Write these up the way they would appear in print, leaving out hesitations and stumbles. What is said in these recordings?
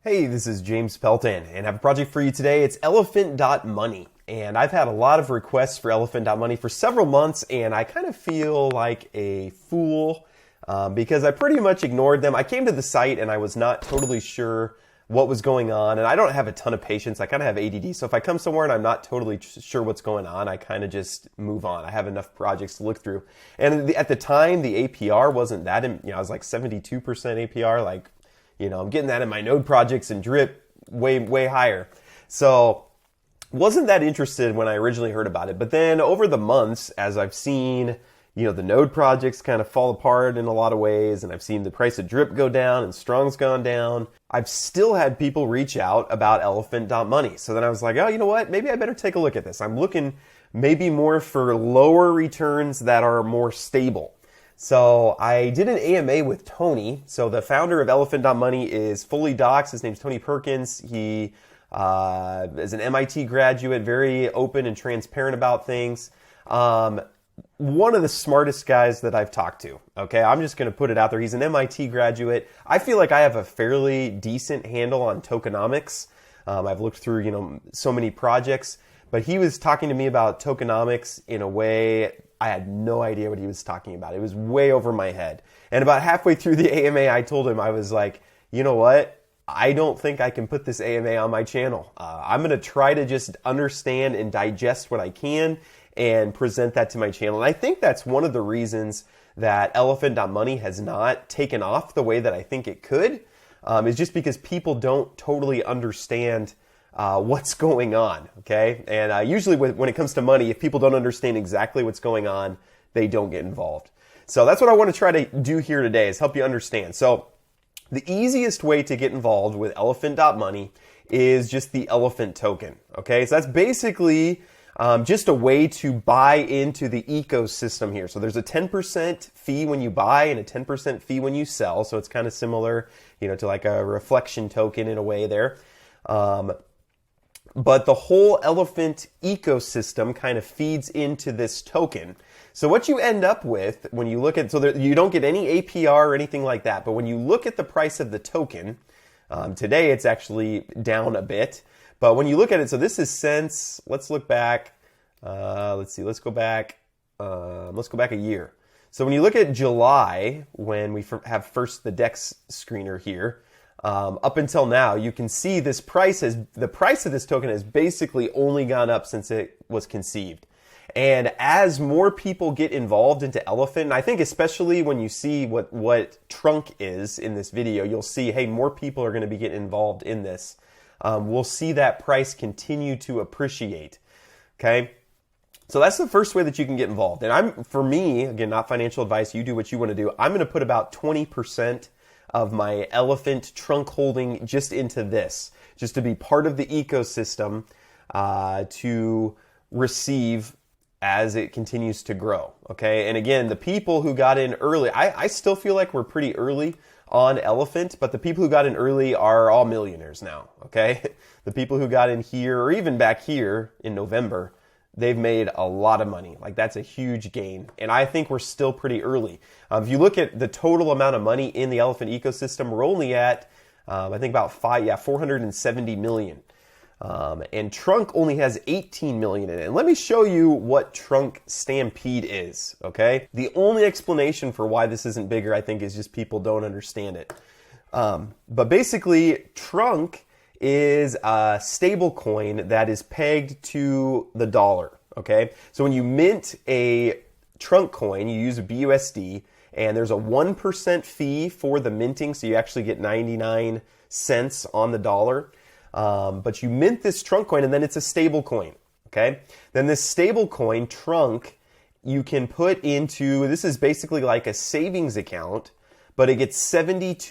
Hey, this is James Pelton, and I have a project for you today. It's elephant.money, and I've had a lot of requests for elephant.money for several months, and I kind of feel like a fool because I pretty much ignored them. I came to the site and I was not totally sure what was going on, and I don't have a ton of patience. I kind of have ADD, so if I come somewhere and I'm not totally sure what's going on, I kind of just move on. I have enough projects to look through. And at the time, the APR wasn't that, I was like 72% APR, I'm getting that in my node projects and drip way higher. So wasn't that interested when I originally heard about it. But then over the months, as I've seen, the node projects kind of fall apart in a lot of ways, and I've seen the price of drip go down and strong's gone down, I've still had people reach out about elephant.money. So then I was like, oh, you know what? Maybe I better take a look at this. I'm looking maybe more for lower returns that are more stable. So I did an AMA with Tony. So the founder of elephant.money is fully doxxed. His name's Tony Perkins. He is an MIT graduate, very open and transparent about things. One of the smartest guys that I've talked to. Okay, I'm just going to put it out there. He's an MIT graduate. I feel like I have a fairly decent handle on tokenomics. I've looked through, so many projects, but he was talking to me about tokenomics in a way I had no idea what he was talking about. It was way over my head. And about halfway through the AMA, I told him, I was like, you know what? I don't think I can put this AMA on my channel. I'm going to try to just understand and digest what I can and present that to my channel. And I think that's one of the reasons that elephant.money has not taken off the way that I think it could, is just because people don't totally understand what's going on, okay? And usually when it comes to money, if people don't understand exactly what's going on, they don't get involved. So that's what I want to try to do here today, is help you understand. So the easiest way to get involved with elephant.money is just the elephant token, okay? So that's basically just a way to buy into the ecosystem here. So there's a 10% fee when you buy and a 10% fee when you sell. So it's kind of similar, to like a reflection token in a way there. But the whole elephant ecosystem kind of feeds into this token. So what you end up with when you look at, you don't get any APR or anything like that, but when you look at the price of the token, today it's actually down a bit. But when you look at it, so this is since, let's look back, let's go back a year. So when you look at July, when we have first the DEX screener here, up until now, you can see the price of this token has basically only gone up since it was conceived. And as more people get involved into Elephant, and I think especially when you see what Trunk is in this video, you'll see, hey, more people are going to be getting involved in this. We'll see that price continue to appreciate, okay? So that's the first way that you can get involved. And for me, again, not financial advice, you do what you want to do. I'm going to put about 20% of my Elephant trunk holding just into this, just to be part of the ecosystem to receive as it continues to grow, okay? And again, the people who got in early, I still feel like we're pretty early on Elephant, but the people who got in early are all millionaires now, okay? The people who got in here, or even back here in November, they've made a lot of money. Like, that's a huge gain. And I think we're still pretty early. If you look at the total amount of money in the Elephant ecosystem, we're only at, I think about 470 million. And Trunk only has 18 million in it. And let me show you what Trunk Stampede is, okay? The only explanation for why this isn't bigger, I think, is just people don't understand it. But basically, Trunk is a stable coin that is pegged to the dollar, okay? So when you mint a Trunk coin, you use a BUSD, and there's a 1% fee for the minting, so you actually get 99 cents on the dollar. But you mint this Trunk coin, and then it's a stable coin, okay? Then this stable coin, Trunk, you can put into, this is basically like a savings account, but it gets 72%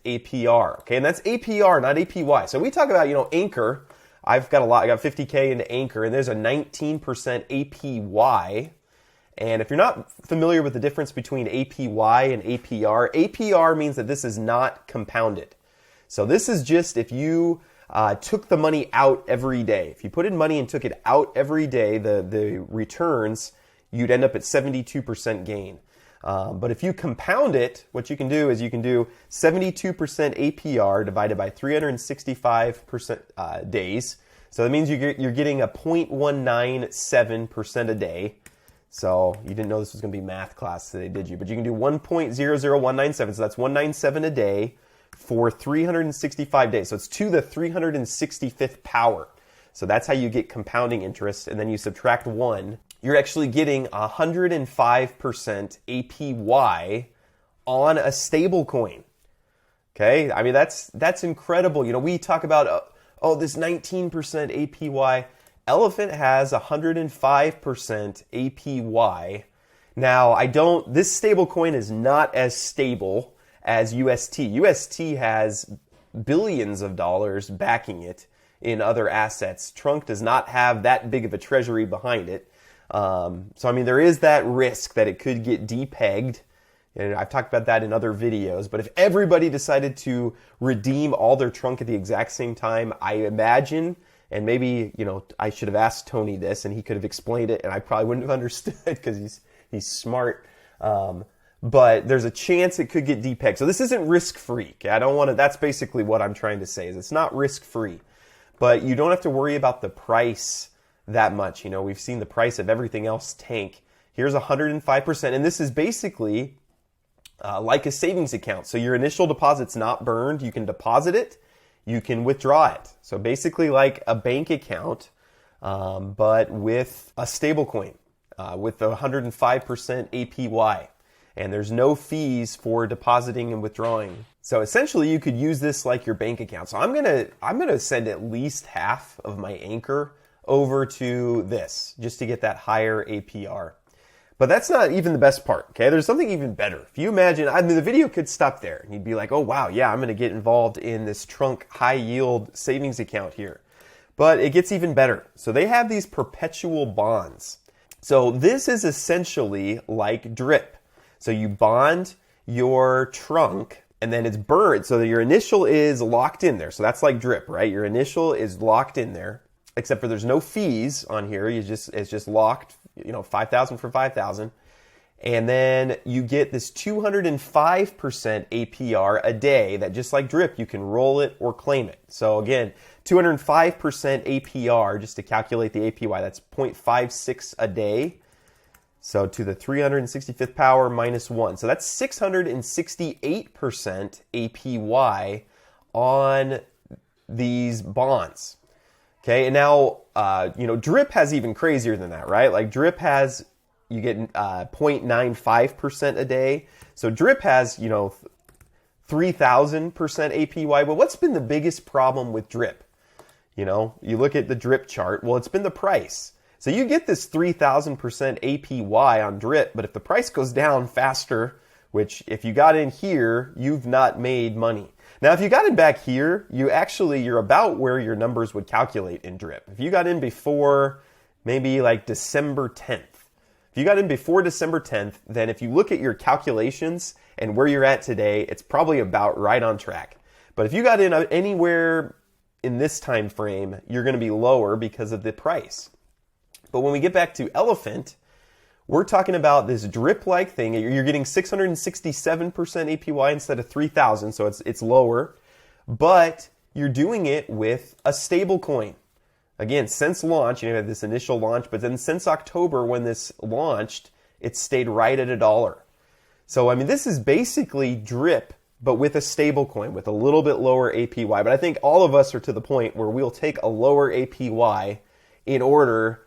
APR, okay? And that's APR, not APY. So we talk about, Anchor. I got 50K into Anchor, and there's a 19% APY. And if you're not familiar with the difference between APY and APR, APR means that this is not compounded. So this is just if you took the money out every day. If you put in money and took it out every day, the returns, you'd end up at 72% gain. But if you compound it, what you can do is you can do 72% APR divided by 365% days. So that means you're getting a 0.197% a day. So you didn't know this was going to be math class today, did you? But you can do 1.00197, so that's 197 a day for 365 days. So it's to the 365th power. So that's how you get compounding interest, and then you subtract 1. You're actually getting 105% APY on a stable coin. Okay? I mean, that's incredible. You know, we talk about, this 19% APY. Elephant has 105% APY. Now, this stable coin is not as stable as UST. UST has billions of dollars backing it in other assets. Trunk does not have that big of a treasury behind it. So, I mean, there is that risk that it could get depegged. And I've talked about that in other videos. But if everybody decided to redeem all their trunk at the exact same time, I imagine, and maybe, you know, I should have asked Tony this and he could have explained it and I probably wouldn't have understood because he's smart. But there's a chance it could get depegged. So this isn't risk-free. Okay? That's basically what I'm trying to say, is it's not risk-free. But you don't have to worry about the price that much. You know, we've seen the price of everything else tank. Here's 105%. And this is basically like a savings account. So your initial deposit's not burned. You can deposit it. You can withdraw it. So basically like a bank account, but with a stable coin, with the 105% APY. And there's no fees for depositing and withdrawing. So essentially you could use this like your bank account. So I'm gonna send at least half of my Anchor over to this just to get that higher APR. But that's not even the best part, okay? There's something even better. If you imagine, the video could stop there and you'd be like, oh wow, yeah, I'm gonna get involved in this Trunk high yield savings account here. But it gets even better. So they have these perpetual bonds. So this is essentially like DRIP. So you bond your Trunk and then it's burned. So that your initial is locked in there. So that's like DRIP, right? Your initial is locked in there, except for there's no fees on here. It's just locked, you know, 5,000 for 5,000. And then you get this 205% APR a day that, just like DRIP, you can roll it or claim it. So again, 205% APR, just to calculate the APY, that's 0.56 a day. So to the 365th power minus 1. So that's 668% APY on these bonds. Okay, and now, DRIP has even crazier than that, right? Like DRIP has, you get 0.95% a day. So DRIP has, 3,000% APY. But what's been the biggest problem with DRIP? You know, you look at the DRIP chart, well, it's been the price. So you get this 3,000% APY on DRIP, but if the price goes down faster, which if you got in here, you've not made money. Now, if you got in back here, you're about where your numbers would calculate in DRIP. If you got in before maybe like December 10th, if you got in before December 10th, then if you look at your calculations and where you're at today, it's probably about right on track. But if you got in anywhere in this time frame, you're going to be lower because of the price. But when we get back to Elephant, we're talking about this DRIP-like thing. You're getting 667% APY instead of 3,000, so it's lower. But you're doing it with a stable coin. Again, since launch, you had this initial launch, but then since October when this launched, it stayed right at $1. So, I mean, this is basically DRIP, but with a stable coin, with a little bit lower APY. But I think all of us are to the point where we'll take a lower APY in order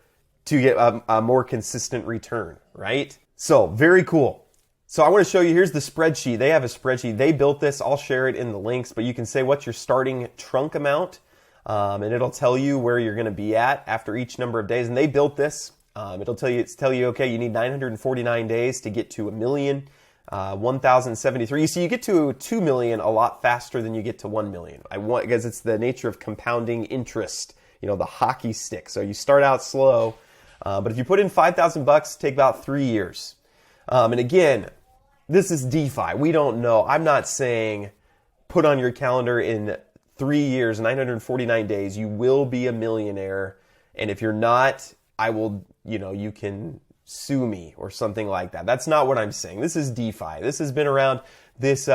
to get a more consistent return, right? So, very cool. So I want to show you, here's the spreadsheet. They have a spreadsheet. They built this. I'll share it in the links, but you can say what's your starting Trunk amount, and it'll tell you where you're going to be at after each number of days. And they built this. It'll tell you, okay, you need 949 days to get to 1 million, 1,073. So you get to 2 million a lot faster than you get to 1 million. Because it's the nature of compounding interest, the hockey stick. So you start out slow. But if you put in $5,000, take about 3 years. And again, this is DeFi. We don't know. I'm not saying put on your calendar in 3 years, 949 days, you will be a millionaire. And if you're not, I will, you can sue me or something like that. That's not what I'm saying. This is DeFi. This has been around. This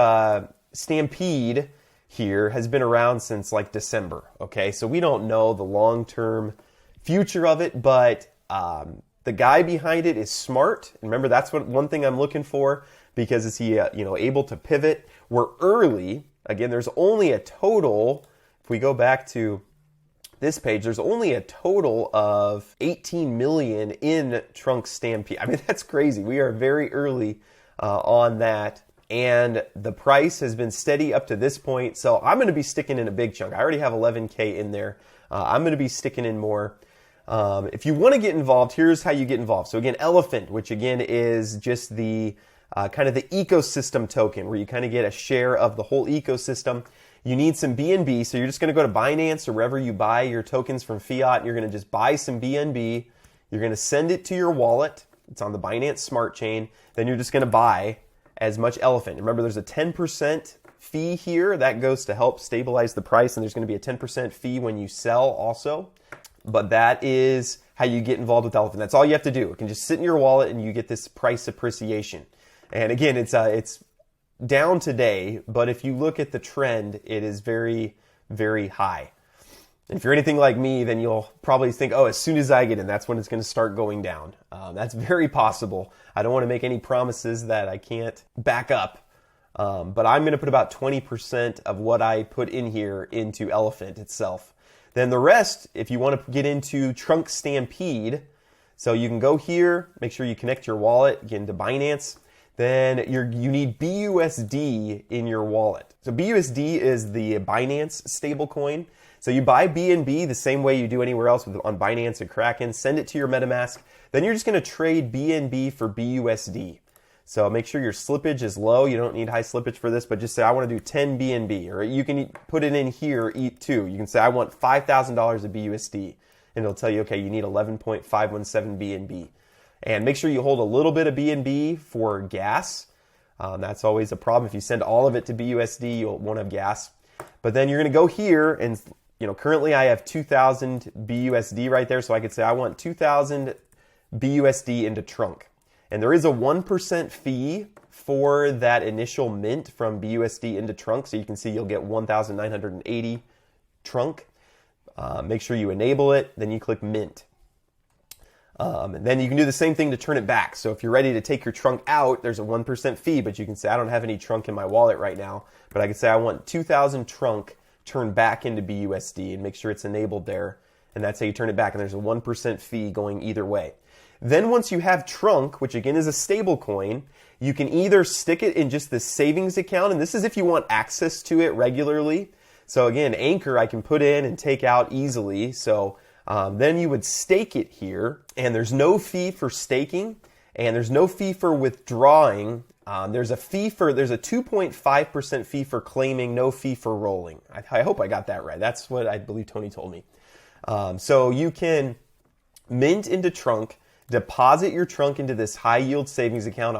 Stampede here has been around since like December. Okay, so we don't know the long-term future of it, but the guy behind it is smart. And remember, that's one thing I'm looking for, because is he able to pivot? We're early. Again, there's only a total, if we go back to this page, there's only a total of 18 million in Trunk Stampede. I mean, that's crazy. We are very early on that. And the price has been steady up to this point. So I'm going to be sticking in a big chunk. I already have 11K in there. I'm going to be sticking in more. If you want to get involved, here's how you get involved. So again, Elephant, which again is just the kind of the ecosystem token, where you kind of get a share of the whole ecosystem. You need some BNB, so you're just going to go to Binance or wherever you buy your tokens from fiat, and you're going to just buy some BNB. You're going to send it to your wallet. It's on the Binance Smart Chain. Then you're just going to buy as much Elephant. Remember, there's a 10% fee here. That goes to help stabilize the price, and there's going to be a 10% fee when you sell also. But that is how you get involved with Elephant. That's all you have to do. It can just sit in your wallet, and you get this price appreciation. And again, it's down today, but if you look at the trend, it is very, very high. And if you're anything like me, then you'll probably think, oh, as soon as I get in, that's when it's going to start going down. That's very possible. I don't want to make any promises that I can't back up. But I'm going to put about 20% of what I put in here into Elephant itself. Then the rest, if you want to get into Trunk Stampede, so you can go here, make sure you connect your wallet, get into Binance. Then you need BUSD in your wallet. So BUSD is the Binance stablecoin. So you buy BNB the same way you do anywhere else on Binance and Kraken, send it to your MetaMask. Then you're just going to trade BNB for BUSD. So make sure your slippage is low. You don't need high slippage for this, but just say, I want to do 10 BNB. Or you can put it in here, too. You can say, I want $5,000 of BUSD. And it'll tell you, okay, you need 11.517 BNB. And make sure you hold a little bit of BNB for gas. That's always a problem. If you send all of it to BUSD, you won't have gas. But then you're going to go here, and currently I have 2,000 BUSD right there. So I could say I want 2,000 BUSD into Trunk. And there is a 1% fee for that initial mint from BUSD into Trunk. So you can see you'll get 1,980 Trunk. Make sure you enable it. Then you click Mint. And then you can do the same thing to turn it back. So if you're ready to take your Trunk out, there's a 1% fee, but you can say, I don't have any Trunk in my wallet right now, but I can say I want 2,000 Trunk turned back into BUSD, and make sure it's enabled there. And that's how you turn it back. And there's a 1% fee going either way. Then once you have Trunk, which again is a stable coin, you can either stick it in just the savings account. And this is if you want access to it regularly. So again, Anchor, I can put in and take out easily. So then you would stake it here, and there's no fee for staking, and there's no fee for withdrawing. There's a 2.5% fee for claiming, no fee for rolling. I hope I got that right. That's what I believe Tony told me. So you can mint into Trunk, deposit your Trunk into this high yield savings account,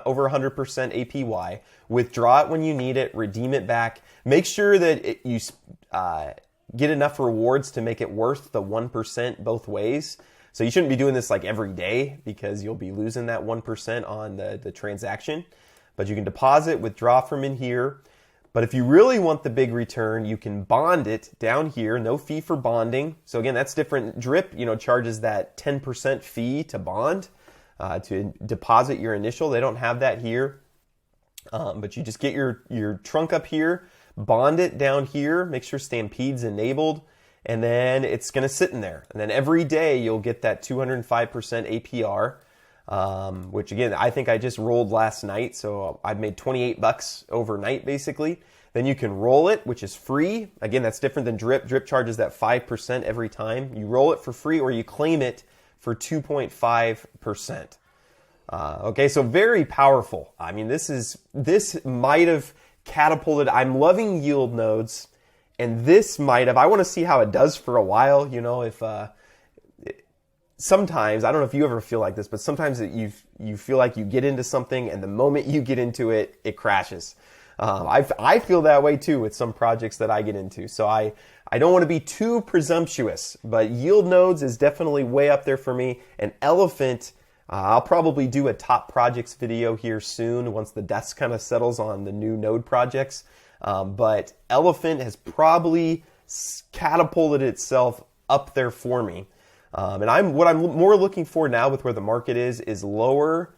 over 100% APY, withdraw it when you need it, redeem it back. Make sure that you get enough rewards to make it worth the 1% both ways. So you shouldn't be doing this like every day, because you'll be losing that 1% on the transaction. But you can deposit, withdraw from in here. But if you really want the big return, you can bond it down here. No fee for bonding. So again, that's different. Drip, charges that 10% fee to bond, to deposit your initial. They don't have that here. But you just get your Trunk up here, bond it down here, make sure Stampede's enabled, and then it's going to sit in there. And then every day you'll get that 205% APR, which again, I think I just rolled last night. So I've made $28 overnight basically. Then you can roll it, which is free. Again, that's different than Drip. Drip charges that 5% every time. You roll it for free, or you claim it for 2.5%. Okay, so very powerful. I mean, this might have catapulted. I'm loving yield nodes, and this might have. I want to see how it does for a while. If sometimes, I don't know if you ever feel like this, but sometimes you feel like you get into something, and the moment you get into it, it crashes. I feel that way too with some projects that I get into. So I don't want to be too presumptuous, but yield nodes is definitely way up there for me. And Elephant, I'll probably do a top projects video here soon once the dust kind of settles on the new node projects. But Elephant has probably catapulted itself up there for me. And what I'm more looking for now with where the market is lower,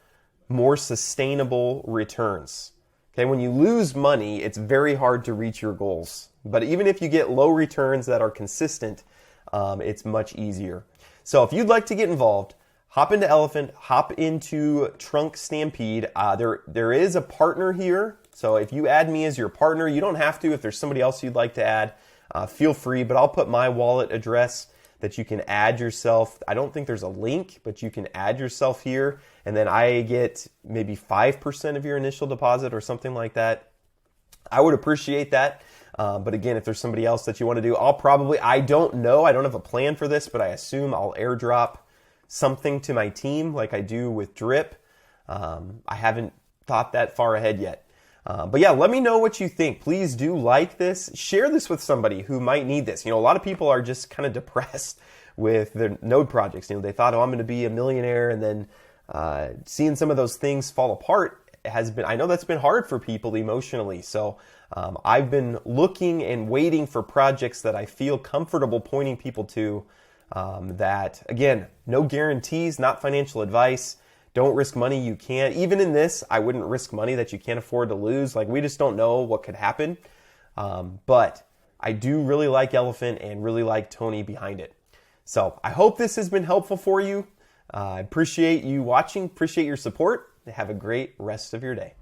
more sustainable returns. Okay, when you lose money, it's very hard to reach your goals. But even if you get low returns that are consistent, it's much easier. So if you'd like to get involved, hop into Elephant, hop into Trunk Stampede. There is a partner here. So if you add me as your partner, you don't have to. If there's somebody else you'd like to add, feel free. But I'll put my wallet address that you can add yourself. I don't think there's a link, but you can add yourself here. And then I get maybe 5% of your initial deposit or something like that. I would appreciate that. But again, if there's somebody else that you want to do, I don't know. I don't have a plan for this, but I assume I'll airdrop something to my team like I do with Drip. I haven't thought that far ahead yet. But yeah, let me know what you think. Please do like this. Share this with somebody who might need this. A lot of people are just kind of depressed with their node projects. They thought, I'm going to be a millionaire, and then seeing some of those things fall apart I know that's been hard for people emotionally. So I've been looking and waiting for projects that I feel comfortable pointing people to. That, again, no guarantees, not financial advice. Don't risk money you can't. Even in this, I wouldn't risk money that you can't afford to lose. We just don't know what could happen. But I do really like Elephant and really like Tony behind it. So I hope this has been helpful for you. I appreciate you watching, appreciate your support. Have a great rest of your day.